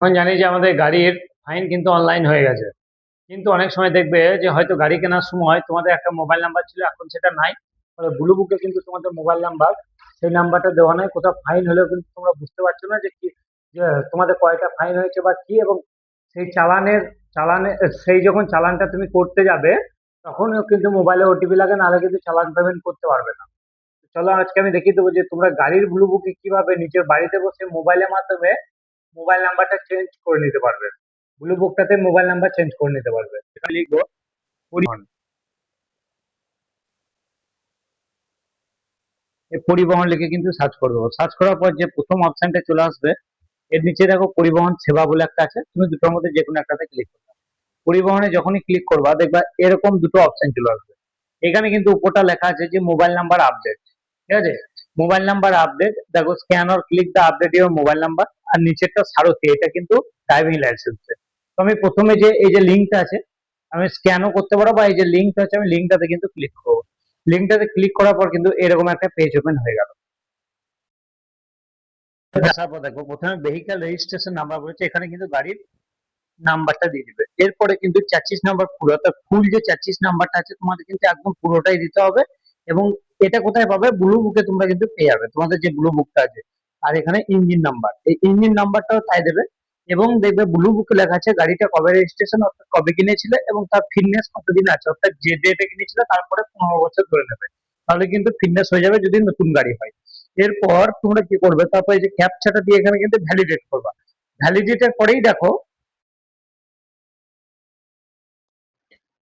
এখন জানি যে আমাদের গাড়ির ফাইন কিন্তু অনলাইন হয়ে গেছে। কিন্তু অনেক সময় দেখবে যে হয়তো গাড়ি কেনার সময় তোমাদের একটা মোবাইল নাম্বার ছিল, এখন সেটা নাই। ফলে ব্লু বুকে কিন্তু তোমাদের মোবাইল নাম্বার, সেই নাম্বারটা দেওয়া নাই। কোথাও ফাইন হলেও কিন্তু তোমরা বুঝতে পারছো না যে কি, যে তোমাদের কয়টা ফাইন হয়েছে বা কি। এবং সেই চালানে সেই যখন চালানটা তুমি করতে যাবে, তখনও কিন্তু মোবাইলে ওটিপি লাগে, নাহলে কিন্তু চালান পেমেন্ট করতে পারবে না। চলো আজকে আমি দেখিয়ে দেবো যে তোমরা গাড়ির ব্লু বুকে কিভাবে নিজের বাড়িতে বসে মোবাইলের মাধ্যমে মোবাইল নাম্বারটা চেঞ্জ করে নিতে পারবে। ব্লু বুকটাতে মোবাইল নাম্বার চেঞ্জ করে নিতে পারবে। এখানে লিখবো পরিবহন। এই পরিবহন লিখে কিন্তু সার্চ করে দেবো। সার্চ করার পর যে প্রথম অপশনটা চলে আসবে, এর নিচে দেখো পরিবহন সেবা বলে একটা আছে, তুমি দুটোর মধ্যে যে কোনো একটাতে ক্লিক করবে। পরিবহনে যখনই ক্লিক করবা দেখবা এরকম দুটো অপশন চলে আসবে। এখানে কিন্তু উপরটা লেখা আছে যে মোবাইল নাম্বার আপডেট, ঠিক আছে। মোবাইল নাম্বার আপডেট, দেখো scan or click the update your mobile number. আর নিচেরটা সারথি, এটা কিন্তু ড্রাইভিং লাইসেন্স। তো আমি প্রথমে যে এই যে লিঙ্কটা আছে, আমি স্ক্যানও করতে পারবো, বা এই যে লিঙ্কটা আছে আমি লিঙ্কটাতে কিন্তু ক্লিক করবো। লিঙ্কটাতে ক্লিক করার পর কিন্তু এরকম একটা পেজ ওপেন হয়ে গেল। আসার পর দেখো প্রথমে ভেহিক্যাল রেজিস্ট্রেশন নাম্বার বলেছে, এখানে কিন্তু গাড়ির নাম্বারটা দিয়ে দিবে। এরপরে কিন্তু ৪৬ নাম্বার পুরো, অর্থাৎ ফুল যে ৪৬ নাম্বারটা আছে তোমাদের কিন্তু একদম পুরোটাই দিতে হবে। এবং এটা কোথায় পাবে? ব্লু বুকে তোমরা কিন্তু পেয়ে যাবে, তোমাদের যে ব্লু বুকটা আছে। আর এখানে ইঞ্জিন নাম্বার, এই ইঞ্জিন নাম্বারটাও তাই দেবে। এবং দেখবে ব্লু বুকে লেখা আছে গাড়িটা কবে রেজিস্ট্রেশন, অর্থাৎ কবে কিনেছিলে, এবং তার ফিটনেস কতদিন আছে, অর্থাৎ যে ডেটে কিনেছিলে তারপরে ১৫ বছর ধরে নেবে। তাহলে কিন্তু ফিটনেস হয়ে যাবে যদি নতুন গাড়ি হয়। এরপর তোমরা কি করবে, তারপরে এই যে ক্যাপচাটা দিয়ে এখানে কিন্তু ভ্যালিডেট করবা। ভ্যালিডেটের পরেই দেখো,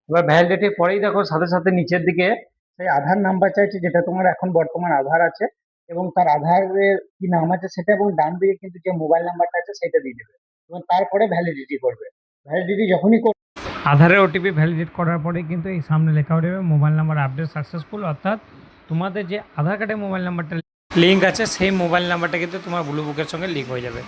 এবার ভ্যালিডিটির পরেই দেখো সাথে সাথে নিচের দিকে সেই আধার নাম্বার চাইছে, যেটা তোমার এখন বর্তমান আধার আছে, এবং তার আধারের কি নাম আছে সেটা, এবং ডান দিকে কিন্তু যে মোবাইল নাম্বারটা আছে সেটা দিয়ে দেবে। এবং তারপরে ভ্যালিডিটি করবে। ভ্যালিডিটি যখনই করবে, আধারের ওটিপি ভ্যালিডেট করার পরে কিন্তু এই সামনে লেখা উঠবে মোবাইল নাম্বার আপডেট সাকসেসফুল, অর্থাৎ তোমাদের যে আধার কার্ডে মোবাইল নাম্বারটা লিঙ্ক আছে সেই মোবাইল নাম্বারটা কিন্তু তোমার ব্লু বুকের সঙ্গে লিঙ্ক হয়ে যাবে।